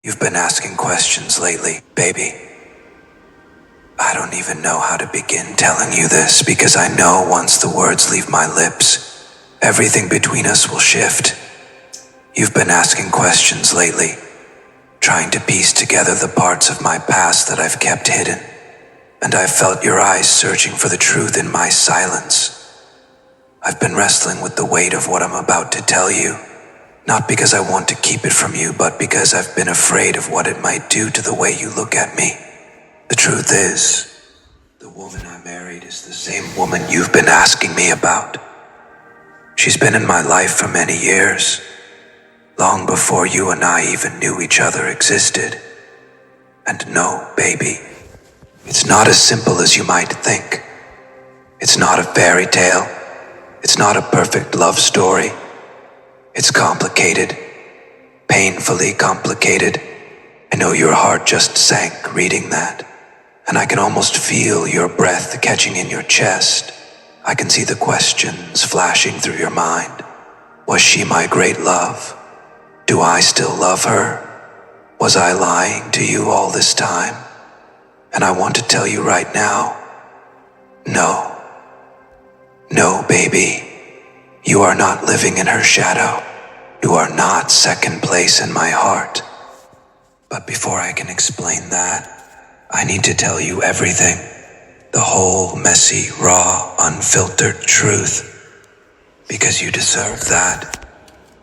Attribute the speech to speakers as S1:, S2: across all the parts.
S1: You've been asking questions lately, baby. I don't even know how to begin telling you this because I know once the words leave my lips, everything between us will shift. You've been asking questions lately, trying to piece together the parts of my past that I've kept hidden, and I've felt your eyes searching for the truth in my silence. I've been wrestling with the weight of what I'm about to tell you, not because I want to keep it from you, but because I've been afraid of what it might do to the way you look at me. The truth is, the woman I married is the same woman you've been asking me about. She's been in my life for many years, long before you and I even knew each other existed. And no, baby, it's not as simple as you might think. It's not a fairy tale. It's not a perfect love story. It's complicated, painfully complicated. I know your heart just sank reading that, and I can almost feel your breath catching in your chest. I can see the questions flashing through your mind. Was she my great love? Do I still love her? Was I lying to you all this time? And I want to tell you right now, no. No, baby. You are not living in her shadow. You are not second place in my heart. But before I can explain that, I need to tell you everything. The whole messy, raw, unfiltered truth. Because you deserve that.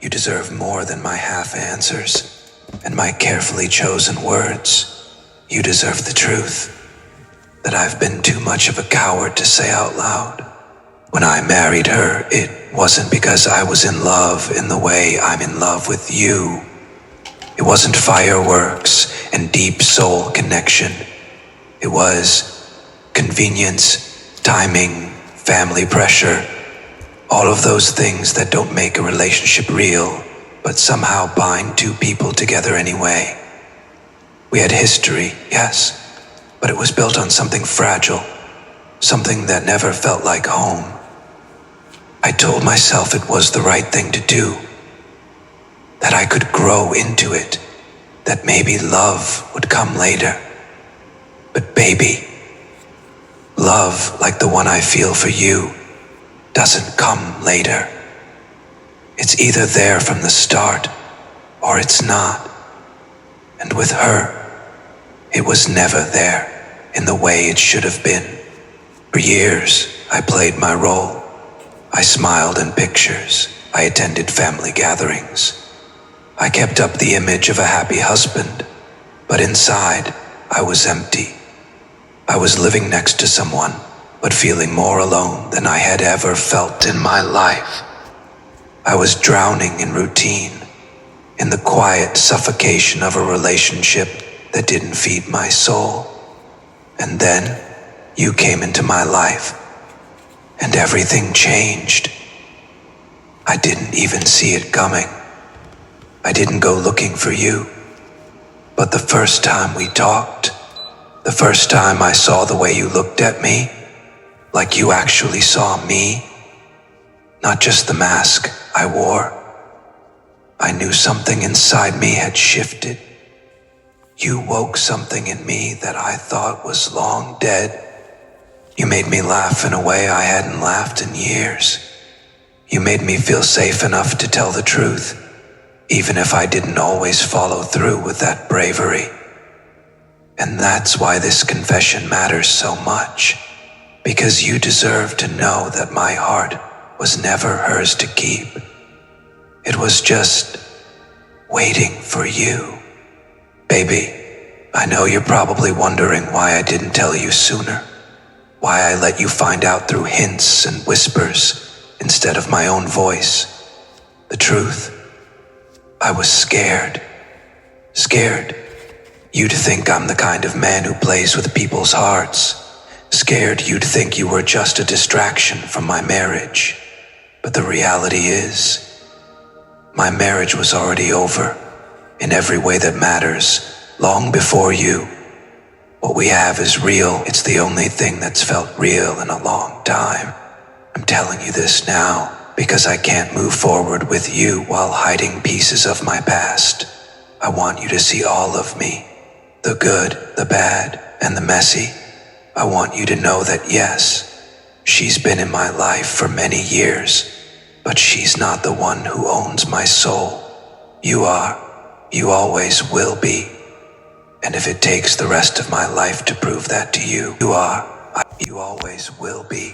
S1: You deserve more than my half answers and my carefully chosen words. You deserve the truth that I've been too much of a coward to say out loud. When I married her, it wasn't because I was in love in the way I'm in love with you. It wasn't fireworks and deep soul connection. It was convenience, timing, family pressure, all of those things that don't make a relationship real, but somehow bind two people together anyway. We had history, yes, but it was built on something fragile, something that never felt like home. I told myself it was the right thing to do, that I could grow into it, that maybe love would come later. But baby, love like the one I feel for you doesn't come later. It's either there from the start or it's not. And with her, it was never there in the way it should have been. For years, I played my role. I smiled in pictures. I attended family gatherings. I kept up the image of a happy husband, but inside, I was empty. I was living next to someone, but feeling more alone than I had ever felt in my life. I was drowning in routine, in the quiet suffocation of a relationship that didn't feed my soul. And then, you came into my life, and everything changed. I didn't even see it coming. I didn't go looking for you. But the first time we talked, the first time I saw the way you looked at me, like you actually saw me, not just the mask I wore, I knew something inside me had shifted. You woke something in me that I thought was long dead. You made me laugh in a way I hadn't laughed in years. You made me feel safe enough to tell the truth, even if I didn't always follow through with that bravery. And that's why this confession matters so much, because you deserve to know that my heart was never hers to keep. It was just waiting for you. Baby, I know you're probably wondering why I didn't tell you sooner. Why I let you find out through hints and whispers instead of my own voice. The truth, I was scared. Scared you'd think I'm the kind of man who plays with people's hearts. Scared you'd think you were just a distraction from my marriage. But the reality is, my marriage was already over in every way that matters, long before you. What we have is real. It's the only thing that's felt real in a long time. I'm telling you this now because I can't move forward with you while hiding pieces of my past. I want you to see all of me, the good, the bad, and the messy. I want you to know that yes, she's been in my life for many years, but she's not the one who owns my soul. You are. You always will be. And if it takes the rest of my life to prove that to you, you are. You always will be.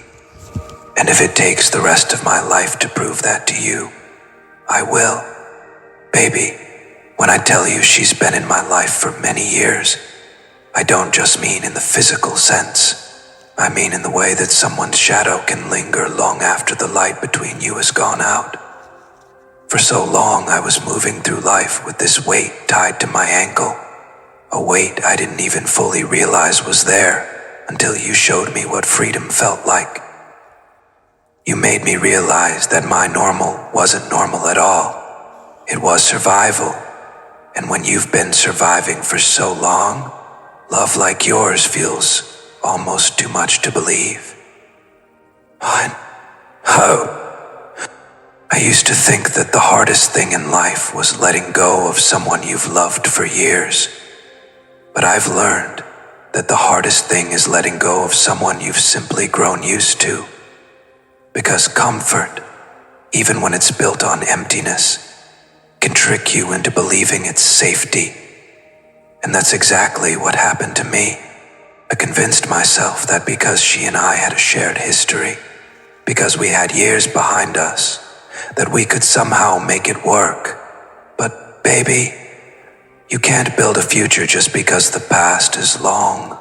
S1: And if it takes the rest of my life to prove that to you, I will. Baby, when I tell you she's been in my life for many years, I don't just mean in the physical sense. I mean in the way that someone's shadow can linger long after the light between you has gone out. For so long I was moving through life with this weight tied to my ankle, a weight I didn't even fully realize was there until you showed me what freedom felt like. You made me realize that my normal wasn't normal at all. It was survival, and when you've been surviving for so long, love like yours feels almost too much to believe. What? Oh. I used to think that the hardest thing in life was letting go of someone you've loved for years. But I've learned that the hardest thing is letting go of someone you've simply grown used to. Because comfort, even when it's built on emptiness, can trick you into believing it's safety. And that's exactly what happened to me. I convinced myself that because she and I had a shared history, because we had years behind us, that we could somehow make it work. But baby, you can't build a future just because the past is long.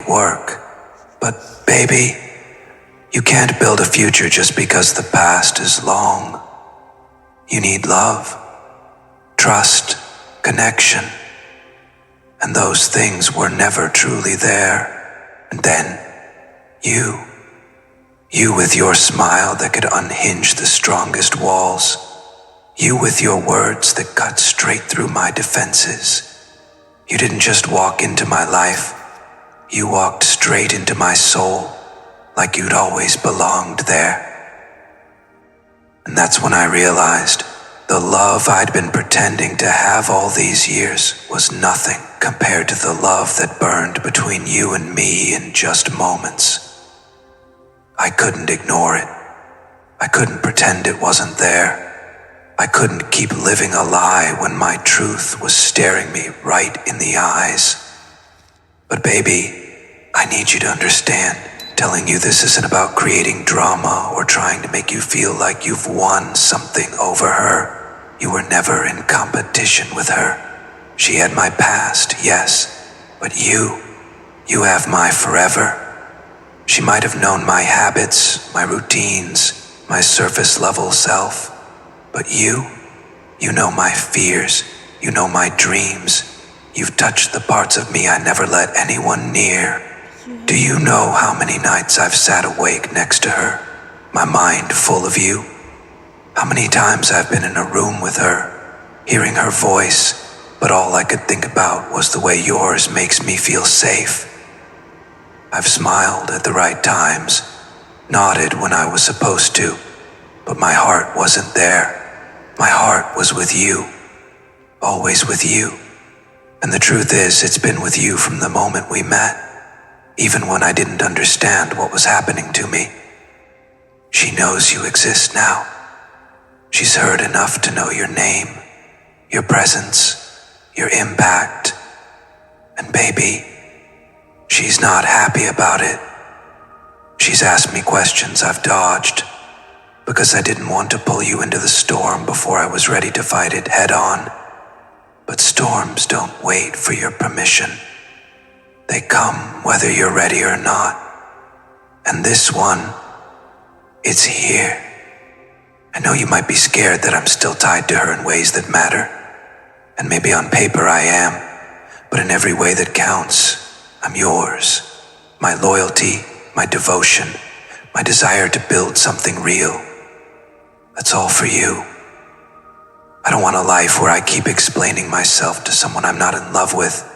S1: Work. But baby, you can't build a future just because the past is long. You need love, trust, connection. And those things were never truly there. And then, you with your smile that could unhinge the strongest walls. You with your words that cut straight through my defenses. You didn't just walk into my life. You walked straight into my soul, like you'd always belonged there. And that's when I realized the love I'd been pretending to have all these years was nothing compared to the love that burned between you and me in just moments. I couldn't ignore it. I couldn't pretend it wasn't there. I couldn't keep living a lie when my truth was staring me right in the eyes. But baby, I need you to understand, telling you this isn't about creating drama or trying to make you feel like you've won something over her. You were never in competition with her. She had my past, yes, but you have my forever. She might have known my habits, my routines, my surface level self, but you know my fears, you know my dreams. You've touched the parts of me I never let anyone near. Do you know how many nights I've sat awake next to her, my mind full of you? How many times I've been in a room with her, hearing her voice, but all I could think about was the way yours makes me feel safe. I've smiled at the right times, nodded when I was supposed to, but my heart wasn't there. My heart was with you, always with you. And the truth is, it's been with you from the moment we met, even when I didn't understand what was happening to me. She knows you exist now. She's heard enough to know your name, your presence, your impact. And baby, she's not happy about it. She's asked me questions I've dodged because I didn't want to pull you into the storm before I was ready to fight it head on. But storms don't wait for your permission. They come whether you're ready or not. And this one, it's here. I know you might be scared that I'm still tied to her in ways that matter. And maybe on paper I am, but in every way that counts, I'm yours. My loyalty, my devotion, my desire to build something real. That's all for you. I don't want a life where I keep explaining myself to someone I'm not in love with.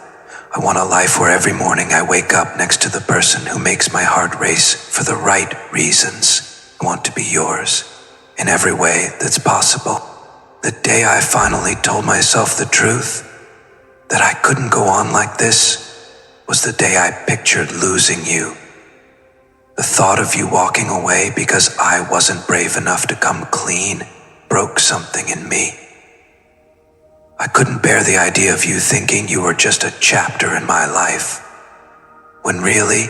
S1: I want a life where every morning I wake up next to the person who makes my heart race for the right reasons. I want to be yours in every way that's possible. The day I finally told myself the truth, that I couldn't go on like this, was the day I pictured losing you. The thought of you walking away because I wasn't brave enough to come clean broke something in me. I couldn't bear the idea of you thinking you were just a chapter in my life, when really,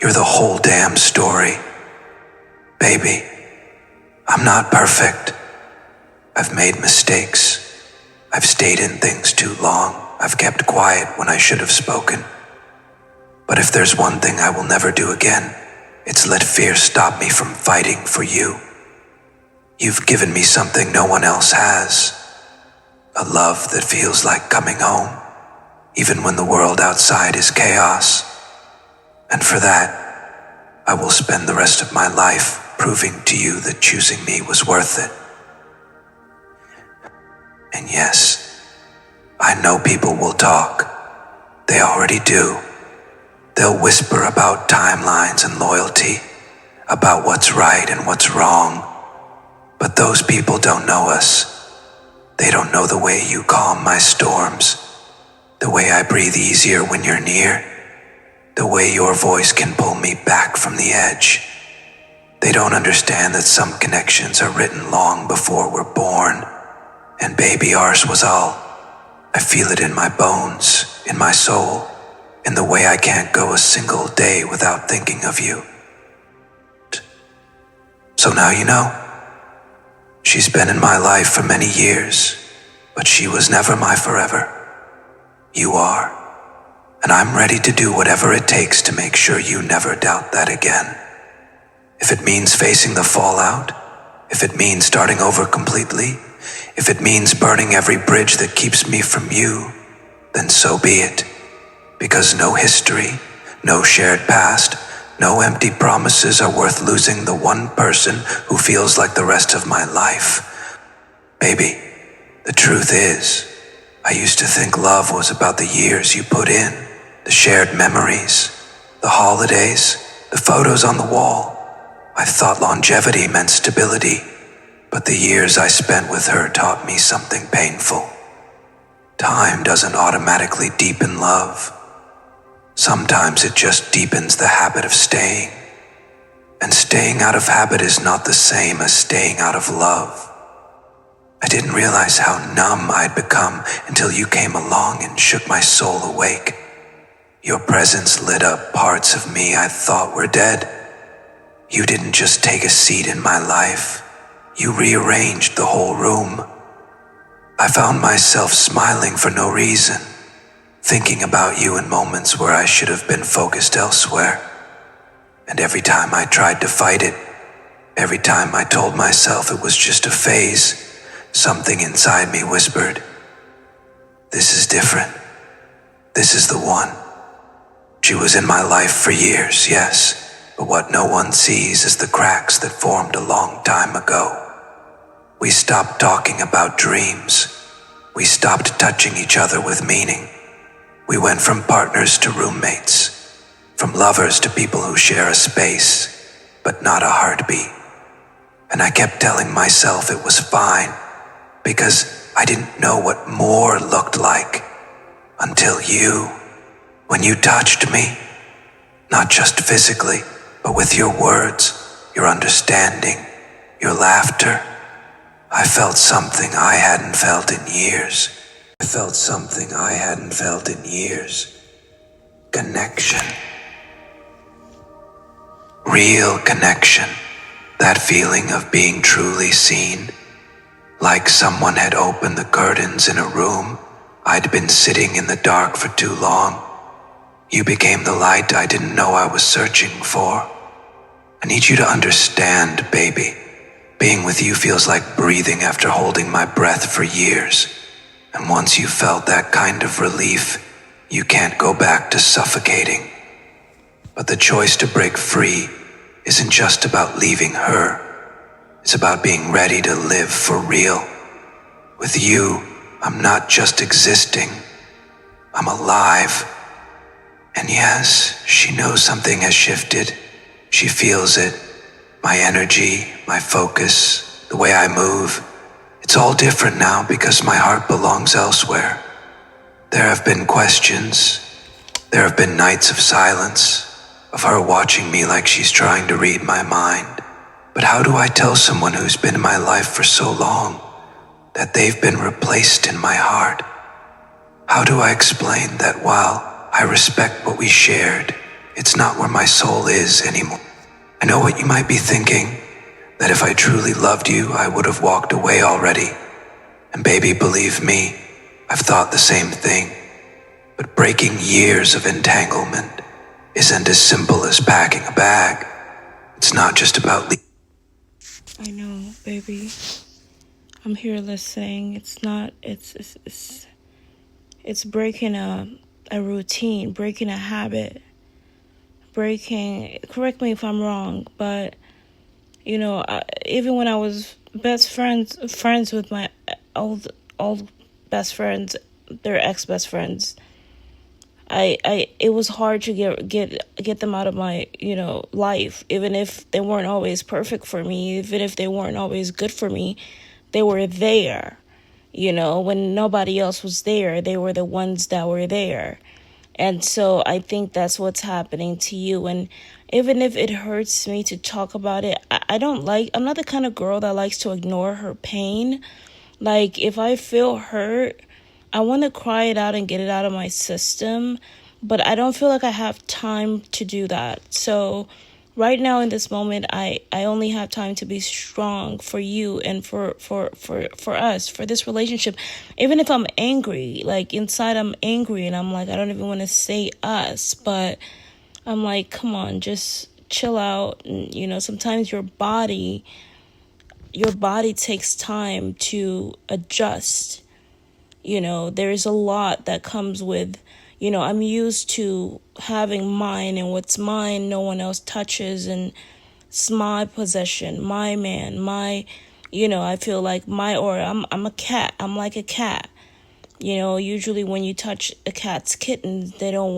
S1: you're the whole damn story. Baby, I'm not perfect. I've made mistakes. I've stayed in things too long. I've kept quiet when I should have spoken. But if there's one thing I will never do again, it's let fear stop me from fighting for you. You've given me something no one else has. A love that feels like coming home, even when the world outside is chaos. And for that, I will spend the rest of my life proving to you that choosing me was worth it. And yes, I know people will talk. They already do. They'll whisper about timelines and loyalty, about what's right and what's wrong. But those people don't know us. They don't know the way you calm my storms, the way I breathe easier when you're near, the way your voice can pull me back from the edge. They don't understand that some connections are written long before we're born. And baby, ours was all. I feel it in my bones, in my soul, in the way I can't go a single day without thinking of you. So now you know. She's been in my life for many years, but she was never my forever. You are, and I'm ready to do whatever it takes to make sure you never doubt that again. If it means facing the fallout, if it means starting over completely, if it means burning every bridge that keeps me from you, then so be it. Because no history, no shared past, no empty promises are worth losing the one person who feels like the rest of my life. Baby, the truth is, I used to think love was about the years you put in, the shared memories, the holidays, the photos on the wall. I thought longevity meant stability, but the years I spent with her taught me something painful. Time doesn't automatically deepen love. Sometimes it just deepens the habit of staying. And staying out of habit is not the same as staying out of love. I didn't realize how numb I'd become until you came along and shook my soul awake. Your presence lit up parts of me I thought were dead. You didn't just take a seat in my life. You rearranged the whole room. I found myself smiling for no reason, thinking about you in moments where I should have been focused elsewhere. And every time I tried to fight it, every time I told myself it was just a phase, something inside me whispered, "This is different. This is the one." She was in my life for years, yes, but what no one sees is the cracks that formed a long time ago. We stopped talking about dreams. We stopped touching each other with meaning. We went from partners to roommates, from lovers to people who share a space, but not a heartbeat. And I kept telling myself it was fine, because I didn't know what more looked like, until you, when you touched me, not just physically, but with your words, your understanding, your laughter. I felt something I hadn't felt in years. I felt something I hadn't felt in years. Connection. Real connection. That feeling of being truly seen. Like someone had opened the curtains in a room I'd been sitting in the dark for too long. You became the light I didn't know I was searching for. I need you to understand, baby. Being with you feels like breathing after holding my breath for years. And once you felt that kind of relief, you can't go back to suffocating. But the choice to break free isn't just about leaving her. It's about being ready to live for real. With you, I'm not just existing. I'm alive. And yes, she knows something has shifted. She feels it. My energy, my focus, the way I move. It's all different now because my heart belongs elsewhere. There have been questions. There have been nights of silence, of her watching me like she's trying to read my mind. But how do I tell someone who's been in my life for so long that they've been replaced in my heart? How do I explain that while I respect what we shared, it's not where my soul is anymore? I know what you might be thinking, that if I truly loved you, I would have walked away already. And baby, believe me, I've thought the same thing. But breaking years of entanglement isn't as simple as packing a bag. It's not just about
S2: I know, baby. I'm here listening. It's not. It's breaking a routine, breaking a habit, breaking. Correct me if I'm wrong, but even when I was best friends with my old best friends, their ex best friends, it was hard to get them out of my life, even if they weren't always perfect for me, even if they weren't always good for me. They were there. When nobody else was there, they were the ones that were there. And so I think that's what's happening to you. And even if it hurts me to talk about it, I'm not the kind of girl that likes to ignore her pain. Like, if I feel hurt, I want to cry it out and get it out of my system. But I don't feel like I have time to do that. So right now in this moment, I only have time to be strong for you and for us, for this relationship. Even if I'm angry, like inside I'm angry and I'm like, I don't even want to say us, but I'm like, come on, just chill out. And, sometimes your body takes time to adjust. There's a lot that comes with, I'm used to having mine, and what's mine no one else touches, and it's my possession, my man, I feel like I'm a cat. I'm like a cat. Usually when you touch a cat's kittens, they don't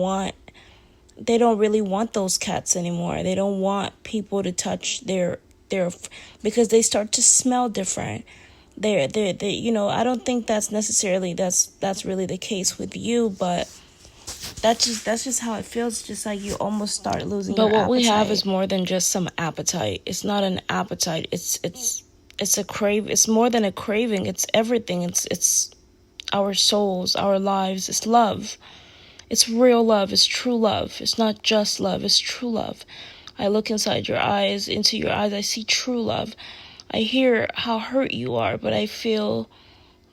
S2: really want those cats anymore. They don't want people to touch their because they start to smell different. They I don't think that's necessarily that's really the case with you, but that's just how it feels. Just like you almost start losing your appetite. But what we have is more than just some appetite. It's not an appetite. It's a crave. It's more than a craving. It's everything. It's our souls, our lives. It's love. It's real love. It's true love. It's not just love. It's true love. I look into your eyes. I see true love. I hear how hurt you are, but I feel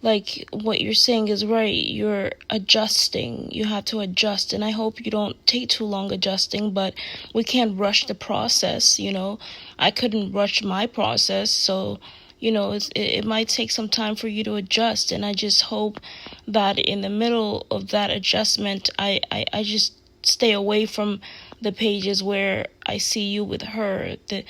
S2: like what you're saying is right. You're adjusting. You have to adjust, and I hope you don't take too long adjusting, but we can't rush the process. I couldn't rush my process, so it might take some time for you to adjust, and I just hope that in the middle of that adjustment, I just stay away from the pages where I see you with her, the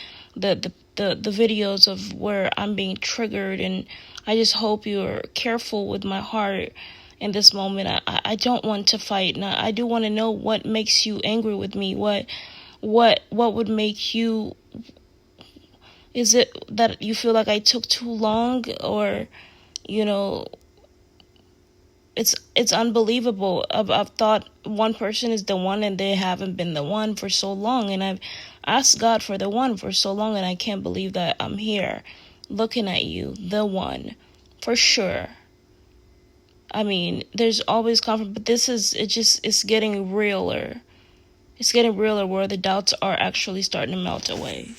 S2: videos of where I'm being triggered, and I just hope you're careful with my heart in this moment. I don't want to fight. Now, I do want to know what makes you angry with me. What would make you? Is it that you feel like I took too long, or it's unbelievable. I've thought one person is the one, and they haven't been the one for so long, and I've asked God for the one for so long, and I can't believe that I'm here looking at you, the one, for sure. I mean, there's always conflict, but it's getting realer. It's getting realer where the doubts are actually starting to melt away.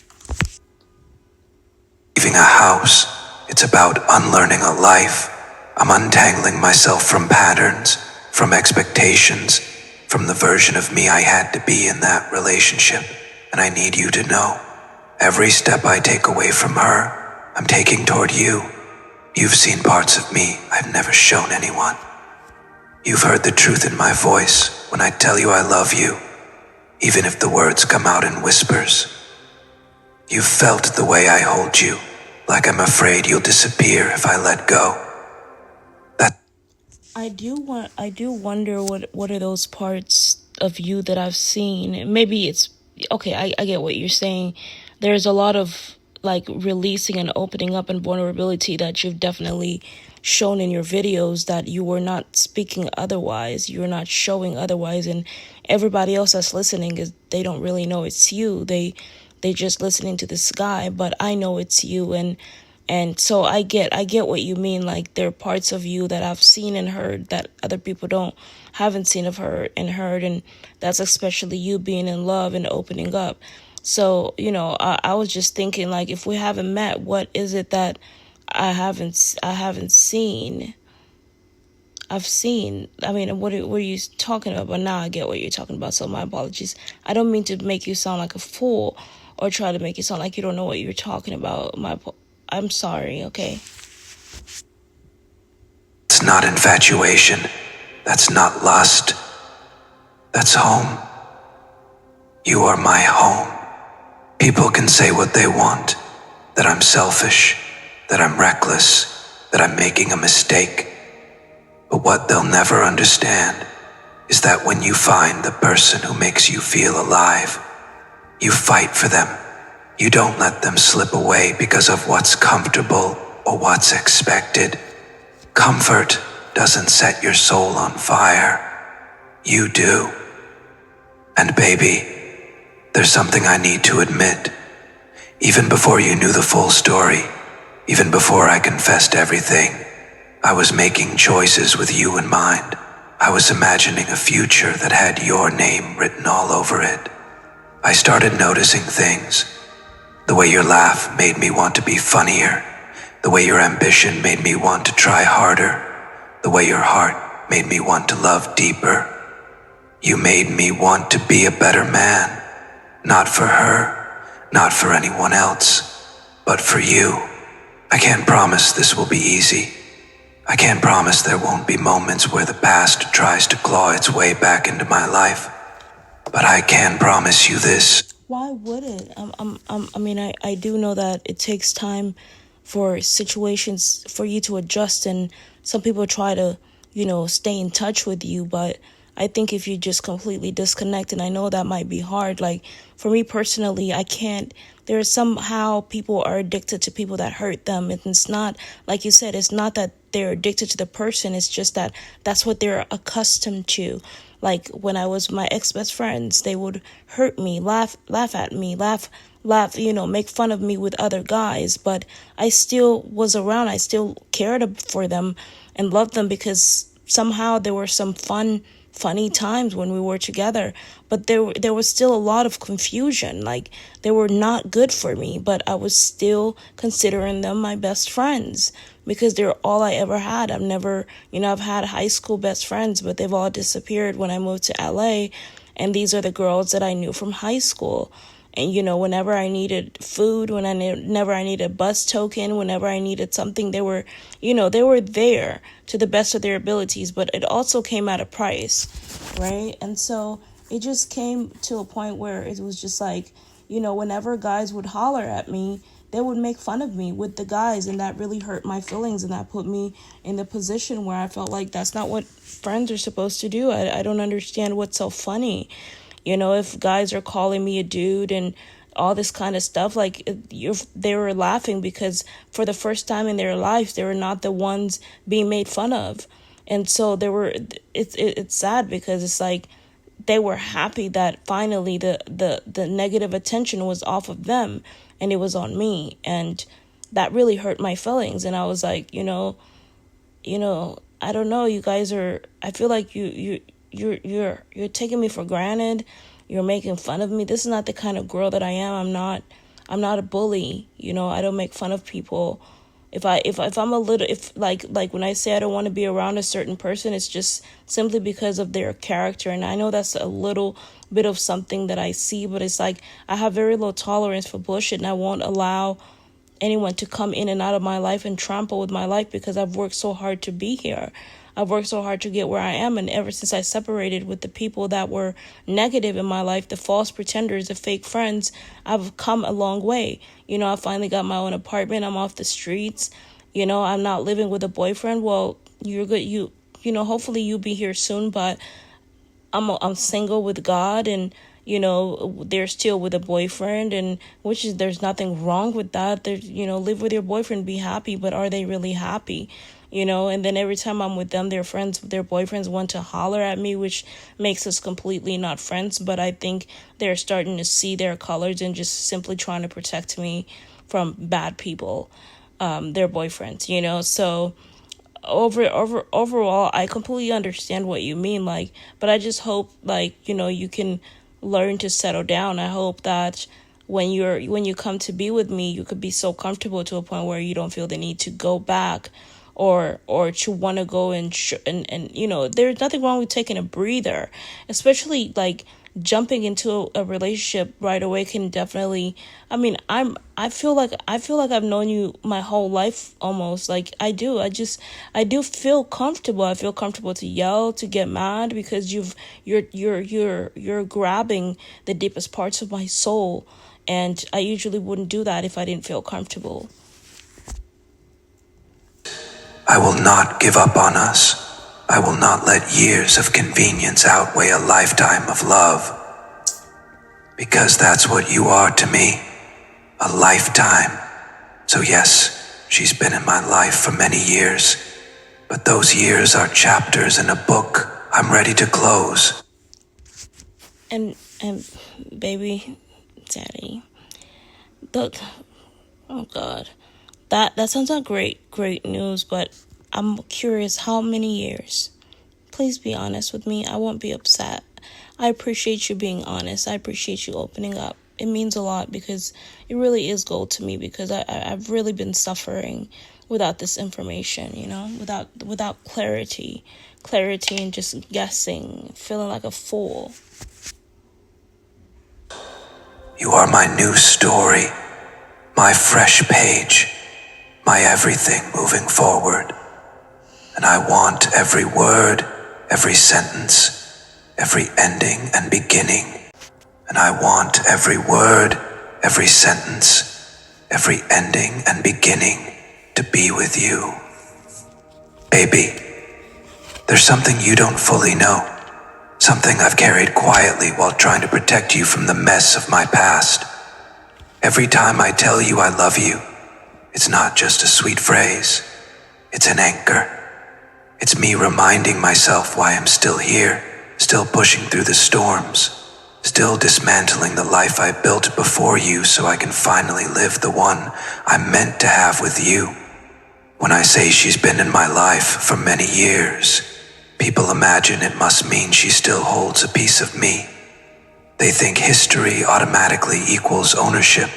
S1: Leaving a house, it's about unlearning a life. I'm untangling myself from patterns, from expectations, from the version of me I had to be in that relationship. And I need you to know, every step I take away from her, I'm taking toward you. You've seen parts of me I've never shown anyone. You've heard the truth in my voice when I tell you I love you, even if the words come out in whispers. You've felt the way I hold you, like I'm afraid you'll disappear if I let go.
S2: I do wonder what are those parts of you that I've seen. Maybe it's okay. I get what you're saying. There's a lot of like releasing and opening up and vulnerability that you've definitely shown in your videos, that you were not speaking otherwise, you're not showing otherwise, and everybody else that's listening is, they don't really know it's you. They just listening to this guy, but I know it's you. And so I get what you mean. Like, there are parts of you that I've seen and heard that other people haven't seen of her and heard, and that's especially you being in love and opening up. So, I was just thinking, like, if we haven't met, what is it that I haven't seen? I've seen. I mean, what are you talking about? But now I get what you're talking about. So my apologies. I don't mean to make you sound like a fool or try to make you sound like you don't know what you're talking about. I'm sorry. Okay.
S1: It's not infatuation. That's not lust. That's home. You are my home. People can say what they want, that I'm selfish, that I'm reckless, that I'm making a mistake. But what they'll never understand is that when you find the person who makes you feel alive, you fight for them. You don't let them slip away because of what's comfortable or what's expected. Comfort doesn't set your soul on fire. You do. And baby, there's something I need to admit. Even before you knew the full story, even before I confessed everything, I was making choices with you in mind. I was imagining a future that had your name written all over it. I started noticing things. The way your laugh made me want to be funnier. The way your ambition made me want to try harder. The way your heart made me want to love deeper. You made me want to be a better man. Not for her, not for anyone else, but for you. I can't promise this will be easy. I can't promise there won't be moments where the past tries to claw its way back into my life. But I can promise you this.
S2: Why would it? I do know that it takes time for situations for you to adjust, and some people try to, stay in touch with you, but I think if you just completely disconnect, and I know that might be hard, like for me personally, I can't, there's somehow people are addicted to people that hurt them. And it's not, like you said, it's not that they're addicted to the person, it's just that that's what they're accustomed to. Like when I was my ex-best friends, they would hurt me, laugh at me, laugh, make fun of me with other guys. But I still was around. I still cared for them and loved them because somehow there were some funny times when we were together. But there was still a lot of confusion. Like they were not good for me, but I was still considering them my best friends, because they're all I ever had. I've never, I've had high school best friends, but they've all disappeared when I moved to LA. And these are the girls that I knew from high school. And, whenever I needed food, whenever I needed a bus token, whenever I needed something, they were there to the best of their abilities. But it also came at a price, right? And so it just came to a point where it was just like, whenever guys would holler at me, they would make fun of me with the guys, and that really hurt my feelings, and that put me in the position where I felt like that's not what friends are supposed to do. I don't understand what's so funny. If guys are calling me a dude and all this kind of stuff, like they were laughing because for the first time in their lives, they were not the ones being made fun of. And so it's sad because it's like they were happy that finally the negative attention was off of them and it was on me. And that really hurt my feelings. And I was like, I don't know, you guys are, I feel like you're taking me for granted. You're making fun of me. This is not the kind of girl that I am. I'm not a bully. I don't make fun of people. If I'm a little, like when I say I don't want to be around a certain person, it's just simply because of their character. And I know that's a little bit of something that I see, but it's like I have very low tolerance for bullshit, and I won't allow anyone to come in and out of my life and trample with my life because I've worked so hard to be here. I've worked so hard to get where I am, and ever since I separated with the people that were negative in my life, the false pretenders, the fake friends, I've come a long way. I finally got my own apartment. I'm off the streets. I'm not living with a boyfriend. Well, you're good. Hopefully you'll be here soon, but I'm single with God, and they're still with a boyfriend, and which is, there's nothing wrong with that. There's, live with your boyfriend, be happy, but are they really happy? And then every time I'm with them, their boyfriends want to holler at me, which makes us completely not friends. But I think they're starting to see their colors and just simply trying to protect me from bad people, their boyfriends. So overall, I completely understand what you mean, but I just hope, you can learn to settle down. I hope that when you come to be with me, you could be so comfortable to a point where you don't feel the need to go back, or to want to go and there's nothing wrong with taking a breather, especially jumping into a relationship right away can definitely, I feel like I've known you my whole life almost. I do feel comfortable. I feel comfortable to yell, to get mad, because you're grabbing the deepest parts of my soul, and I usually wouldn't do that if I didn't feel comfortable.
S1: I will not give up on us. I will not let years of convenience outweigh a lifetime of love. Because that's what you are to me, a lifetime. So yes, she's been in my life for many years, but those years are chapters in a book I'm ready to close.
S2: And baby, daddy, look, oh God. That sounds like great news, but I'm curious, how many years? Please be honest with me. I won't be upset. I appreciate you being honest. I appreciate you opening up. It means a lot, because it really is gold to me, because I've really been suffering without this information, without clarity and just guessing, feeling like a fool.
S1: You are my new story, my fresh page, my everything moving forward. And I want every word, every sentence, every ending and beginning. And I want every word, every sentence, every ending and beginning to be with you. Baby, there's something you don't fully know. Something I've carried quietly while trying to protect you from the mess of my past. Every time I tell you I love you, it's not just a sweet phrase. It's an anchor. It's me reminding myself why I'm still here, still pushing through the storms, still dismantling the life I built before you so I can finally live the one I'm meant to have with you. When I say she's been in my life for many years, people imagine it must mean she still holds a piece of me. They think history automatically equals ownership,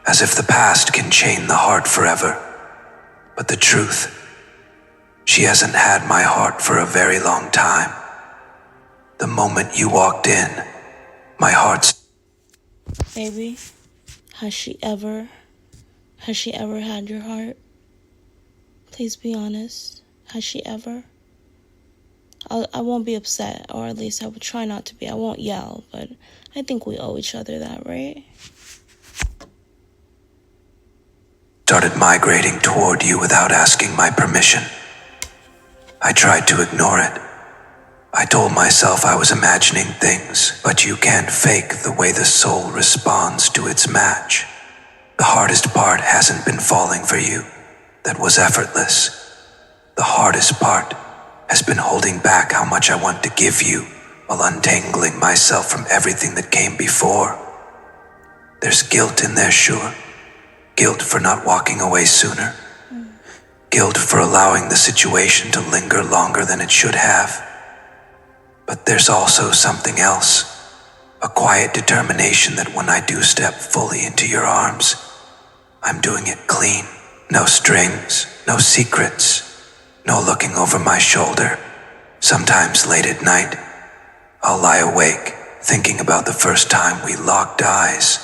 S1: as if the past can chain the heart forever. But the truth, she hasn't had my heart for a very long time. The moment you walked in, my heart's...
S2: Baby, has she ever had your heart? Please be honest. Has she ever? I won't be upset, or at least I will try not to be. I won't yell, but I think we owe each other that, right?
S1: Started migrating toward you without asking my permission. I tried to ignore it. I told myself I was imagining things, but you can't fake the way the soul responds to its match. The hardest part hasn't been falling for you. That was effortless. The hardest part has been holding back how much I want to give you while untangling myself from everything that came before. There's guilt in there, sure. Guilt for not walking away sooner. Guilt for allowing the situation to linger longer than it should have. But there's also something else. A quiet determination that when I do step fully into your arms, I'm doing it clean. No strings, no secrets, no looking over my shoulder. Sometimes late at night, I'll lie awake thinking about the first time we locked eyes.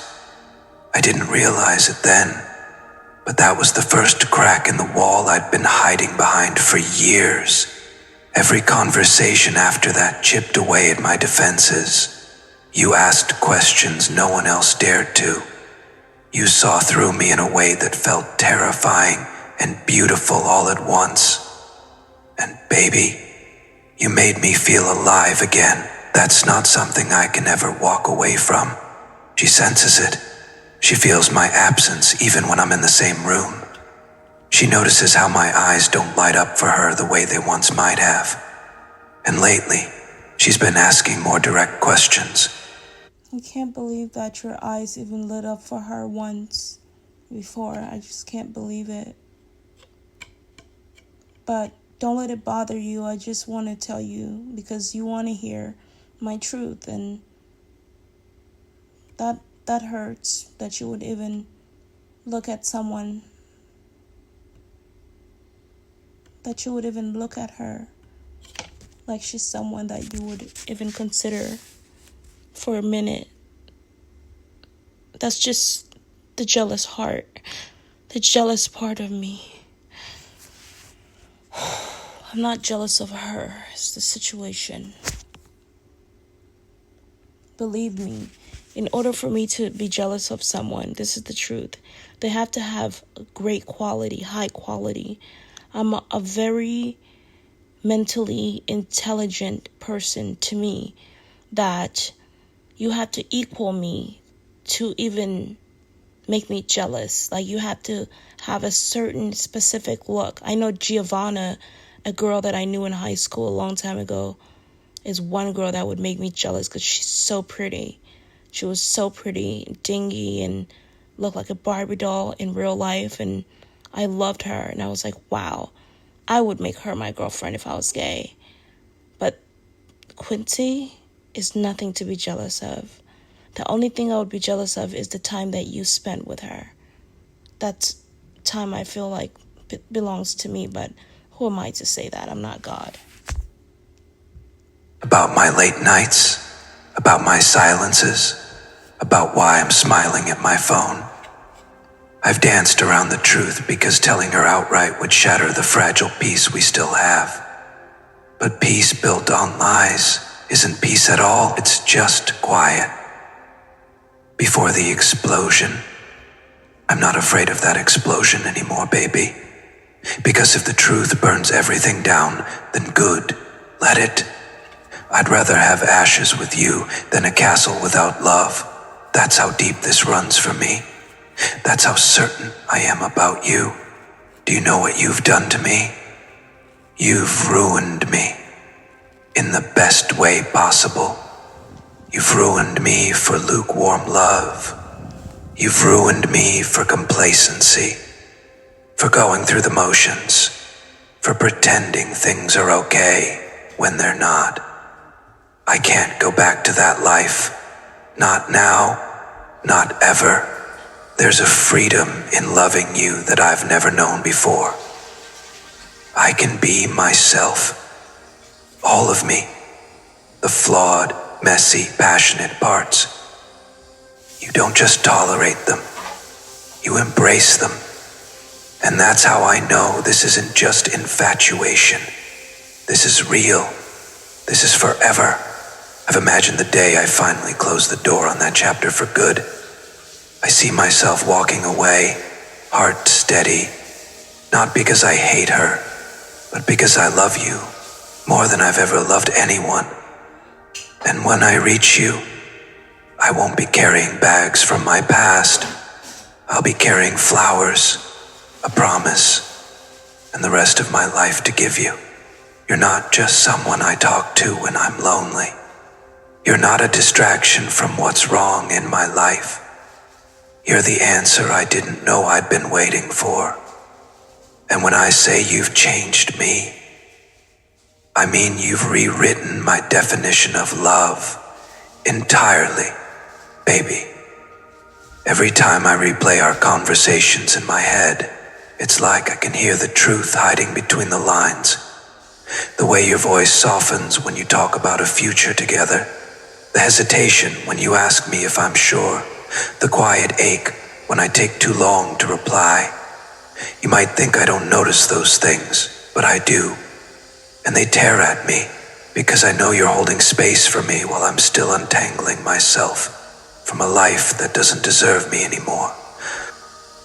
S1: I didn't realize it then, but that was the first crack in the wall I'd been hiding behind for years. Every conversation after that chipped away at my defenses. You asked questions no one else dared to. You saw through me in a way that felt terrifying and beautiful all at once. And baby, you made me feel alive again. That's not something I can ever walk away from. She senses it. She feels my absence even when I'm in the same room. She notices how my eyes don't light up for her the way they once might have. And lately, she's been asking more direct questions.
S2: I can't believe that your eyes even lit up for her once before. I just can't believe it. But don't let it bother you. I just want to tell you because you want to hear my truth, and that hurts that you would even look at someone, that you would even look at her like she's someone that you would even consider for a minute. That's just the jealous heart, the jealous part of me. I'm not jealous of her. It's the situation. Believe me, in order for me to be jealous of someone, this is the truth, they have to have great quality, high quality. I'm a very mentally intelligent person to me, that you have to equal me to even make me jealous. Like, you have to have a certain specific look. I know Giovanna, a girl that I knew in high school a long time ago, is one girl that would make me jealous because she's so pretty. She was so pretty, dingy, and looked like a Barbie doll in real life, and I loved her, and I was like, wow, I would make her my girlfriend if I was gay. But Quincy is nothing to be jealous of. The only thing I would be jealous of is the time that you spent with her. That's time I feel like belongs to me, but who am I to say that? I'm not God.
S1: About my late nights, about my silences, about why I'm smiling at my phone. I've danced around the truth because telling her outright would shatter the fragile peace we still have. But peace built on lies isn't peace at all, it's just quiet. Before the explosion, I'm not afraid of that explosion anymore, baby. Because if the truth burns everything down, then good, let it. I'd rather have ashes with you than a castle without love. That's how deep this runs for me. That's how certain I am about you. Do you know what you've done to me? You've ruined me in the best way possible. You've ruined me for lukewarm love. You've ruined me for complacency, for going through the motions, for pretending things are okay when they're not. I can't go back to that life. Not now, not ever. There's a freedom in loving you that I've never known before. I can be myself. All of me. The flawed, messy, passionate parts. You don't just tolerate them. You embrace them. And that's how I know this isn't just infatuation. This is real. This is forever. I've imagined the day I finally close the door on that chapter for good. I see myself walking away, heart steady, not because I hate her, but because I love you more than I've ever loved anyone. And when I reach you, I won't be carrying bags from my past. I'll be carrying flowers, a promise, and the rest of my life to give you. You're not just someone I talk to when I'm lonely. You're not a distraction from what's wrong in my life. You're the answer I didn't know I'd been waiting for. And when I say you've changed me, I mean you've rewritten my definition of love entirely, baby. Every time I replay our conversations in my head, it's like I can hear the truth hiding between the lines. The way your voice softens when you talk about a future together. The hesitation when you ask me if I'm sure. The quiet ache when I take too long to reply. You might think I don't notice those things, but I do. And they tear at me because I know you're holding space for me while I'm still untangling myself from a life that doesn't deserve me anymore.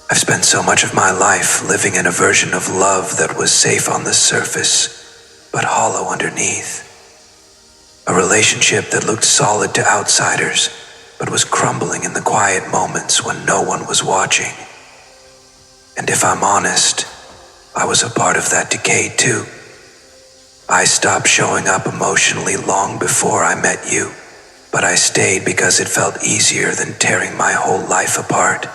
S1: I've spent so much of my life living in a version of love that was safe on the surface, but hollow underneath. A relationship relationship that looked solid to outsiders, but was crumbling in the quiet moments when no one was watching. And if I'm honest, I was a part of that decay too. I stopped showing up emotionally long before I met you, but I stayed because it felt easier than tearing my whole life apart.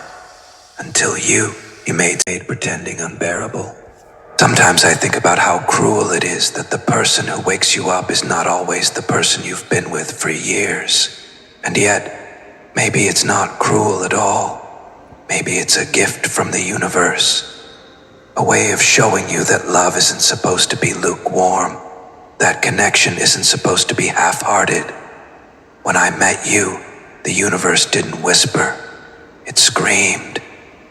S1: Until you made pretending unbearable. Sometimes I think about how cruel it is that the person who wakes you up is not always the person you've been with for years. And yet, maybe it's not cruel at all. Maybe it's a gift from the universe. A way of showing you that love isn't supposed to be lukewarm. That connection isn't supposed to be half-hearted. When I met you, the universe didn't whisper. It screamed.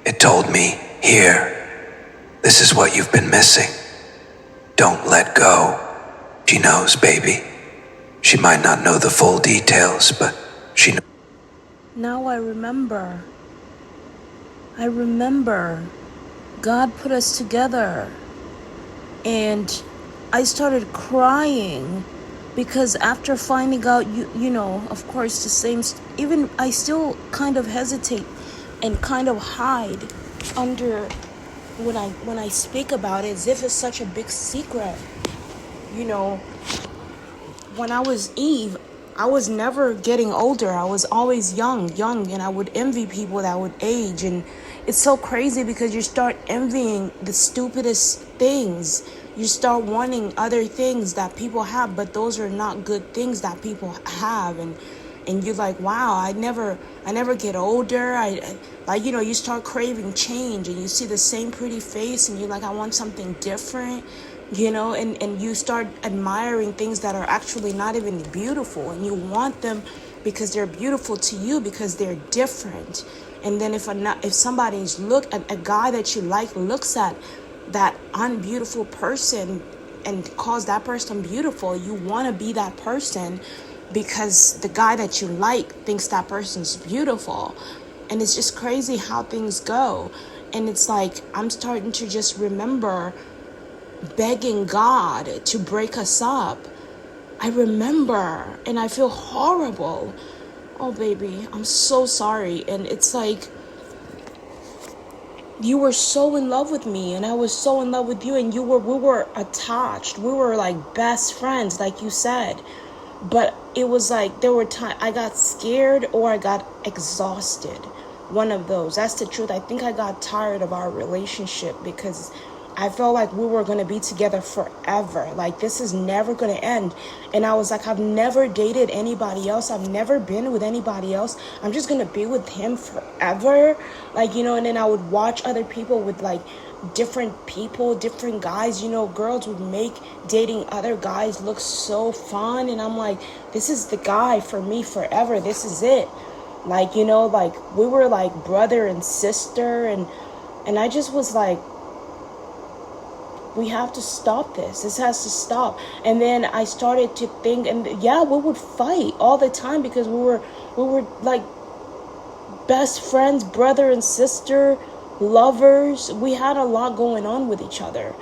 S1: It told me, here, this is what you've been missing. Don't let go. She knows, baby. She might not know the full details, but she knows.
S2: Now I remember. God put us together. And I started crying because after finding out, you know, of course, the same, even I still kind of hesitate and kind of hide under when I speak about it as if it's such a big secret. You know, when I was Eve, I was never getting older. I was always young, and I would envy people that would age. And it's so crazy because you start envying the stupidest things. You start wanting other things that people have, but those are not good things that people have. And you're like, wow, I never get older. Like, you know, you start craving change, and you see the same pretty face, and you're like, I want something different, you know, and you start admiring things that are actually not even beautiful, and you want them because they're beautiful to you because they're different. And then if somebody's a guy that you like looks at that unbeautiful person and calls that person beautiful, you want to be that person because the guy that you like thinks that person's beautiful. And it's just crazy how things go. And it's like, I'm starting to just remember begging God to break us up. I remember, and I feel horrible. Oh, baby, I'm so sorry. And it's like, you were so in love with me, and I was so in love with you, and we were attached. We were like best friends, like you said. But it was like there were times I got scared or I got exhausted. One of those. That's the truth. I think I got tired of our relationship because I felt like we were going to be together forever. Like, this is never going to end. And I was like, I've never dated anybody else. I've never been with anybody else. I'm just going to be with him forever. Like, you know, and then I would watch other people with like different people, different guys, you know, girls would make dating other guys look so fun. And I'm like, this is the guy for me forever. This is it. Like, you know, like we were like brother and sister. And I just was like, we have to stop this. This has to stop. And then I started to think, and yeah, we would fight all the time because we were like best friends, brother and sister, lovers. We had a lot going on with each other.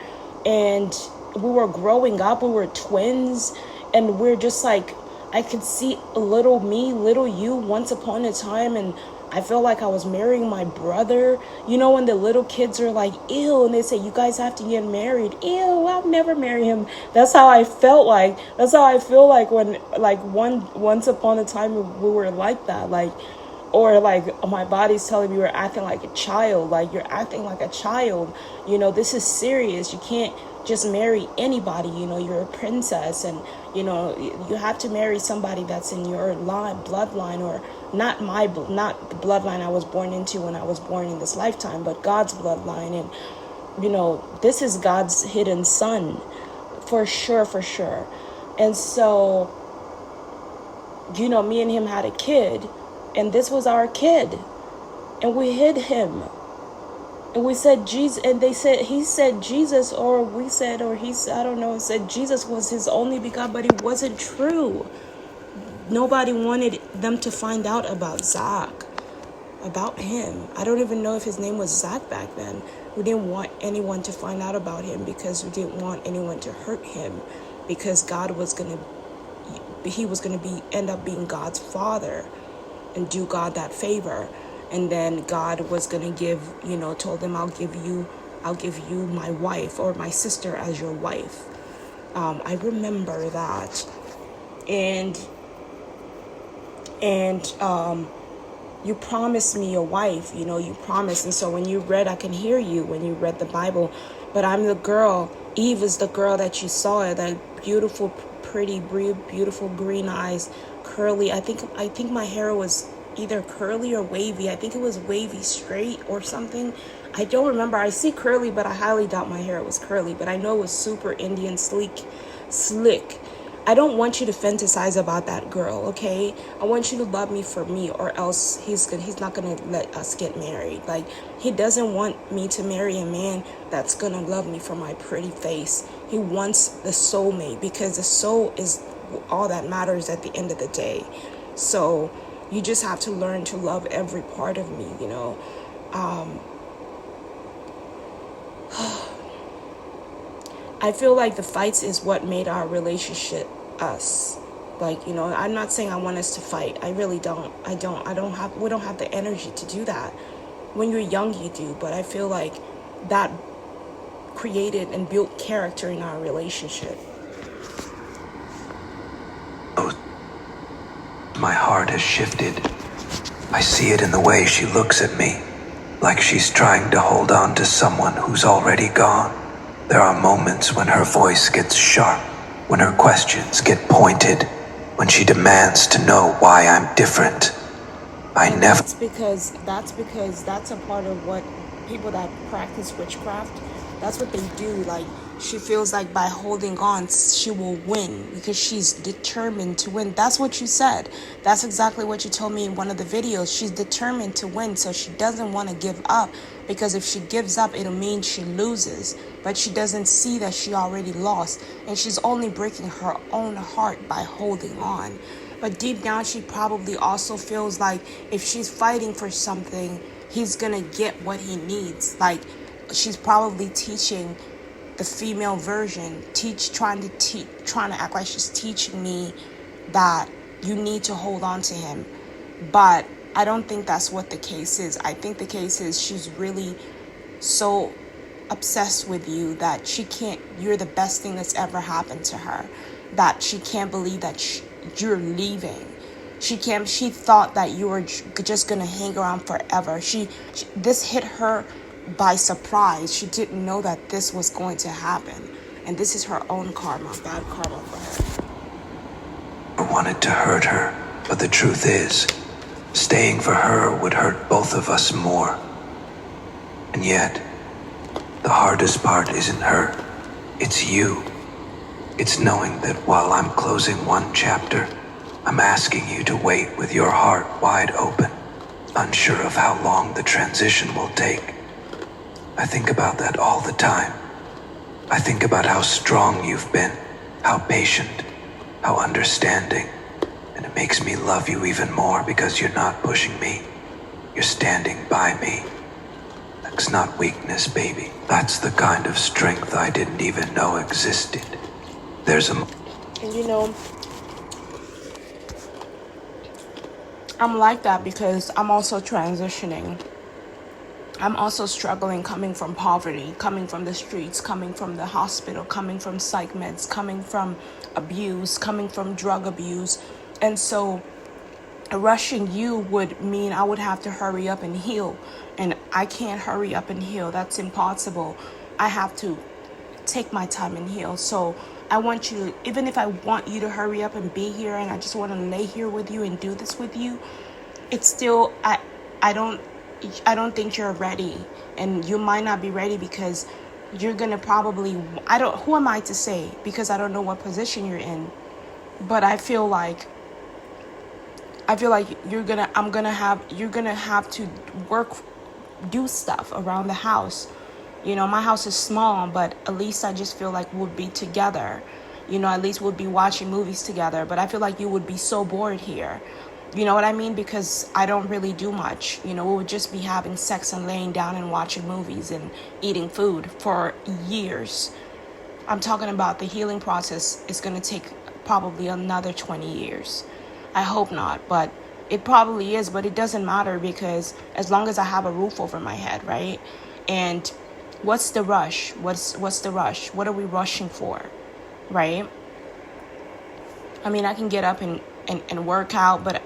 S2: And we were growing up. We were twins. And we're just like, I could see a little me, little you once upon a time. And I felt like I was marrying my brother. You know, when the little kids are like, ew, and they say, you guys have to get married. Ew, I'll never marry him. That's how I felt like. That's how I feel like when, like, once upon a time we were like that. Like, or like my body's telling me you're acting like a child. Like, you're acting like a child. You know, this is serious. You can't just marry anybody. You know, you're a princess, and you know you have to marry somebody that's in your bloodline, or not the bloodline I was born into when I was born in this lifetime, but God's bloodline. And you know, this is God's hidden son, for sure. And so, you know, me and him had a kid, and this was our kid, and we hid him. And we said Jesus, and he said Jesus, or we said, or he said, I don't know, said Jesus was his only begotten, but it wasn't true. Nobody wanted them to find out about Zach, about him. I don't even know if his name was Zach back then. We didn't want anyone to find out about him because we didn't want anyone to hurt him, because God was going to he was going to be end up being God's father and do God that favor. And then God was going to give, told him, I'll give you my wife or my sister as your wife. I remember that. And you promised me a wife, you promised. And so when you read, I can hear you when you read the Bible, but I'm the girl. Eve is the girl that you saw, that beautiful, pretty, beautiful green eyes, curly. I think my hair was either curly or wavy. I think it was wavy straight or something. I don't remember. I see curly, but I highly doubt my hair was curly, but I know it was super Indian, sleek, slick. I don't want you to fantasize about that girl, okay? I want you to love me for me, or else he's not gonna let us get married. Like, he doesn't want me to marry a man that's gonna love me for my pretty face. He wants the soulmate, because the soul is all that matters at the end of the day. So you just have to learn to love every part of me, I feel like the fights is what made our relationship us. Like, I'm not saying I want us to fight. I really don't. We don't have the energy to do that. When you're young, you do. But I feel like that created and built character in our relationship.
S1: My heart has shifted. I see it in the way she looks at me, like she's trying to hold on to someone who's already gone. There are moments when her voice gets sharp, when her questions get pointed, when she demands to know why I'm different. That's because that's a part of what people that practice witchcraft, that's what they do. Like, she feels like by holding on, she will win because she's determined to win. That's what you said. That's exactly what you told me in one of the videos. She's determined to win, so she doesn't want to give up, because if she gives up, it'll mean she loses. But she doesn't see that she already lost, and she's only breaking her own heart by holding on. But deep down, she probably also feels like if she's fighting for something, he's gonna get what he needs. Like, she's probably teaching the female version, trying to act like she's teaching me that you need to hold on to him. But I don't think that's what the case is. I think the case is she's really so obsessed with you that you're the best thing that's ever happened to her, that she can't believe that you're leaving. She thought that you were just gonna hang around forever. This hit her by surprise. She didn't know that this was going to happen, and this is her own karma, bad karma for her. I wanted to hurt her, but the truth is, staying for her would hurt both of us more. And yet, the hardest part isn't her, it's you. It's knowing that while I'm closing one chapter, I'm asking you to wait with your heart wide open, unsure of how long the transition will take. I think about that all the time. I think about how strong you've been, how patient, how understanding, and it makes me love you even more because you're not pushing me. You're standing by me. That's not weakness, baby. That's the kind of strength I didn't even know existed. And I'm like that because I'm also transitioning. I'm also struggling, coming from poverty, coming from the streets, coming from the hospital, coming from psych meds, coming from abuse, coming from drug abuse. And so rushing you would mean I would have to hurry up and heal. And I can't hurry up and heal. That's impossible. I have to take my time and heal. So I want you, even if I want you to hurry up and be here and I just want to lay here with you and do this with you, it's still, I don't think you're ready, and you might not be ready because you're going to probably, who am I to say, because I don't know what position you're in, but I feel like you're going to have to do stuff around the house. My house is small, but at least I just feel like we'll be together. At least we'll be watching movies together, but I feel like you would be so bored here. You know what I mean? Because I don't really do much. We would just be having sex and laying down and watching movies and eating food for years. I'm talking about the healing process is going to take
S2: probably another 20 years. I hope not, but it probably is, but it doesn't matter because as long as I have a roof over my head, right? And what's the rush? What's the rush? What are we rushing for? Right? I mean, I can get up and work out, but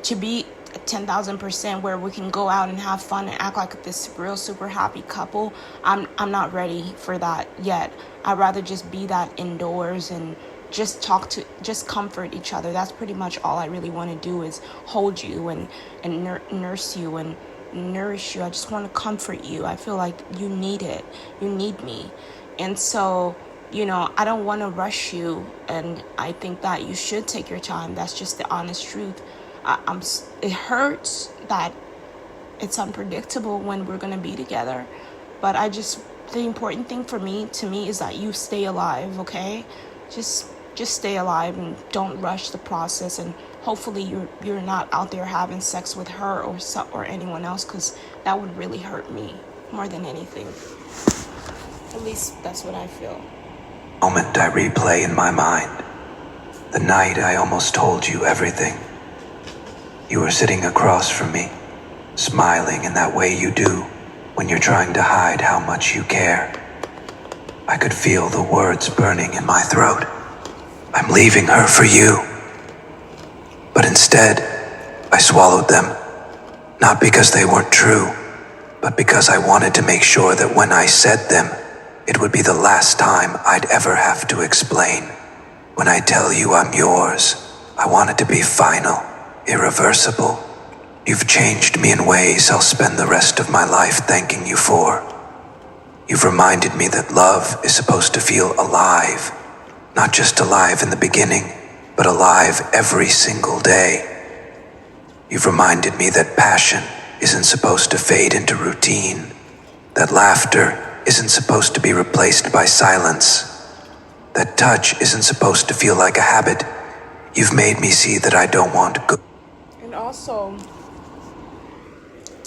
S2: to be 10,000% where we can go out and have fun and act like this real super happy couple, I'm not ready for that yet. I'd rather just be that indoors and just just comfort each other. That's pretty much all I really want to do is hold you and nurse you and nourish you. I just want to comfort you. I feel like you need it. You need me. And so, I don't want to rush you, and I think that you should take your time. That's just the honest truth. It hurts that it's unpredictable when we're going to be together, but the important thing to me is that you stay alive, okay? Just stay alive and don't rush the process, and hopefully you're not out there having sex with her or anyone else, because that would really hurt me more than anything. At least that's what I feel.
S1: Moment I replay in my mind. The night I almost told you everything. You were sitting across from me, smiling in that way you do when you're trying to hide how much you care. I could feel the words burning in my throat. I'm leaving her for you. But instead, I swallowed them. Not because they weren't true, but because I wanted to make sure that when I said them, it would be the last time I'd ever have to explain. When I tell you I'm yours, I want it to be final, irreversible. You've changed me in ways I'll spend the rest of my life thanking you for. You've reminded me that love is supposed to feel alive. Not just alive in the beginning, but alive every single day. You've reminded me that passion isn't supposed to fade into routine. That laughter isn't supposed to be replaced by silence. That touch isn't supposed to feel like a habit. You've made me see that I don't want good.
S2: And also,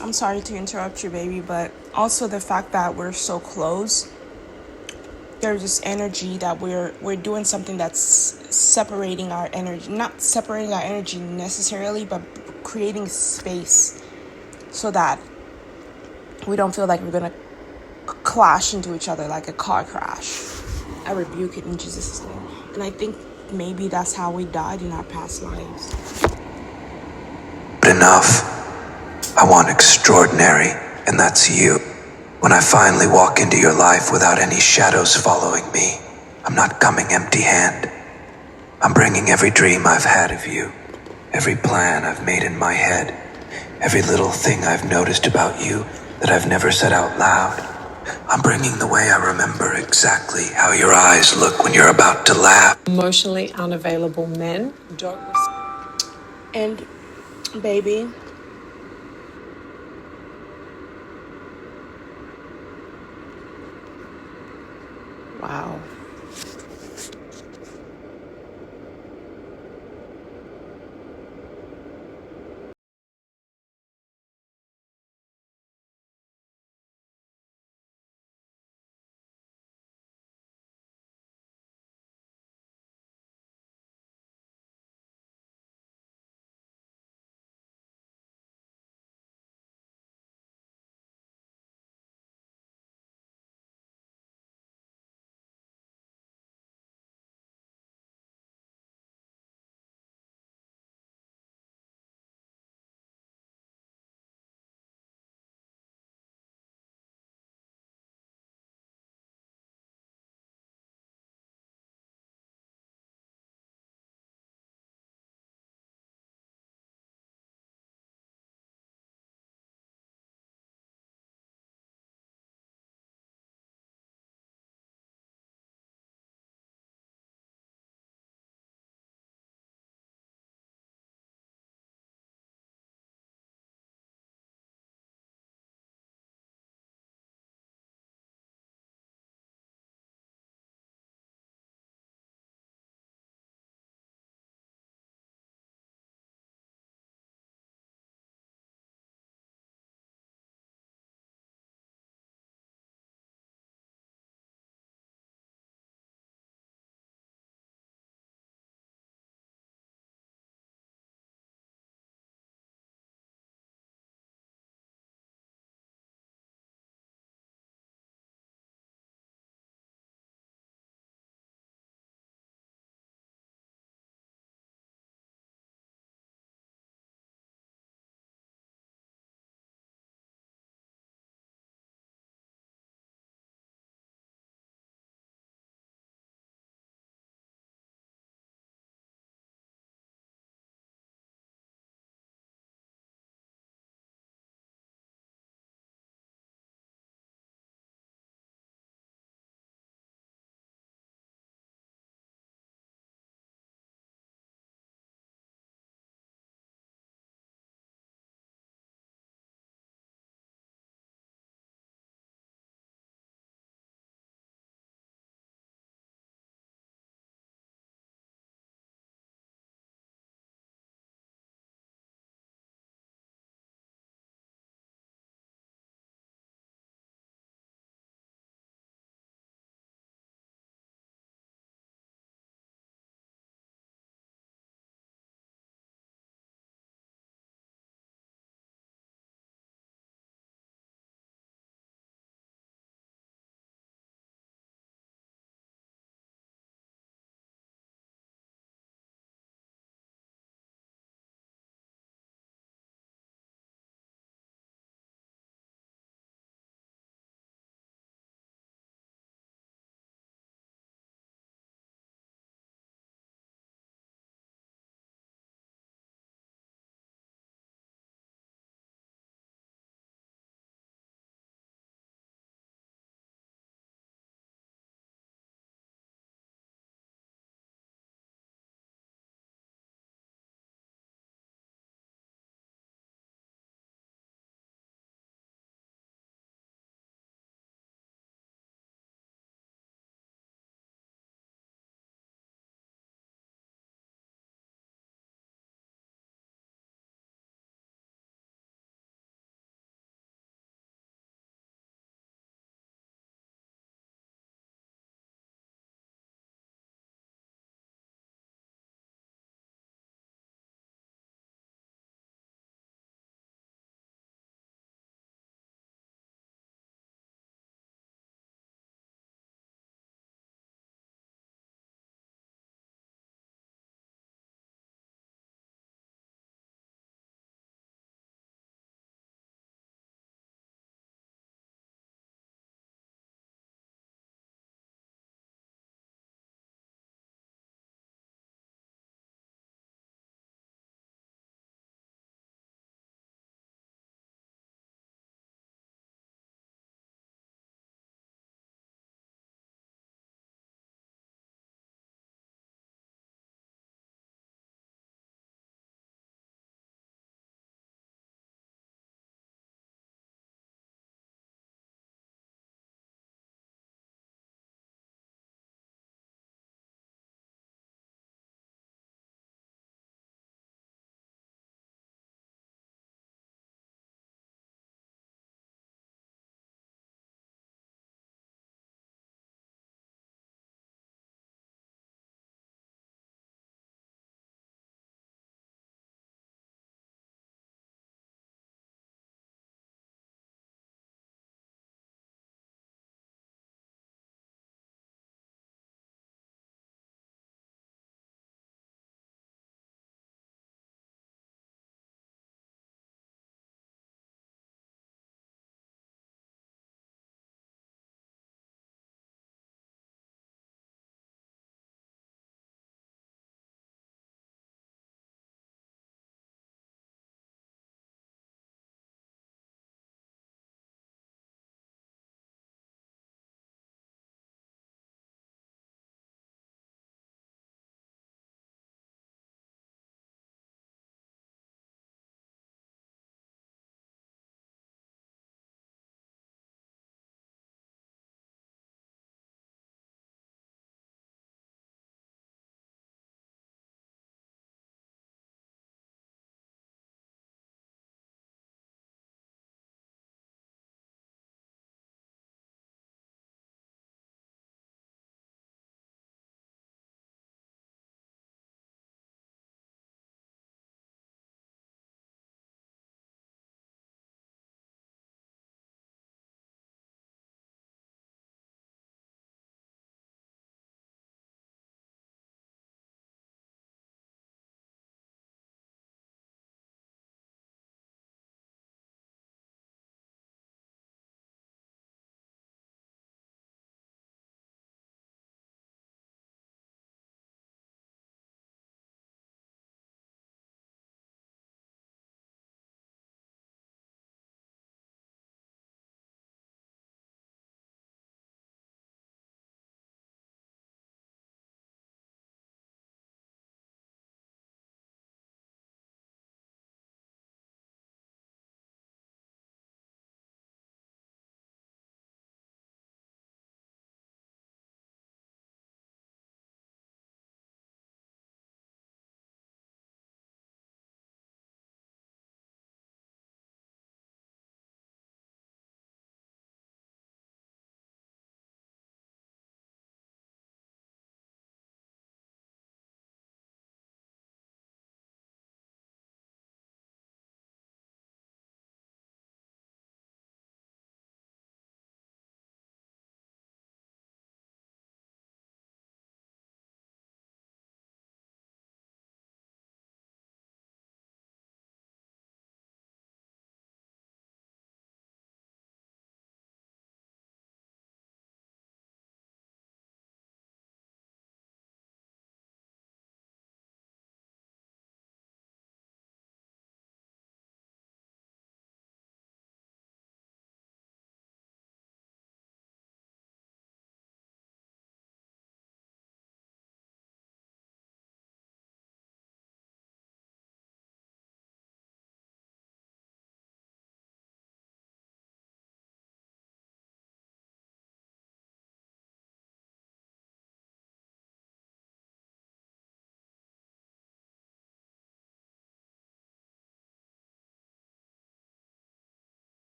S2: I'm sorry to interrupt you, baby, but also the fact that we're so close, there's this energy that we're doing something that's separating our energy. Not separating our energy necessarily, but creating space so that we don't feel like we're going to clash into each other like a car crash. I rebuke it in Jesus' name. And I think maybe that's how we died in our past lives.
S1: Enough. I want extraordinary, and that's you. When I finally walk into your life without any shadows following me, I'm not coming empty-handed. I'm bringing every dream I've had of you, every plan I've made in my head, every little thing I've noticed about you that I've never said out loud. I'm bringing the way I remember exactly how your eyes look when you're about to laugh.
S3: Emotionally unavailable men don't.
S2: And baby, wow.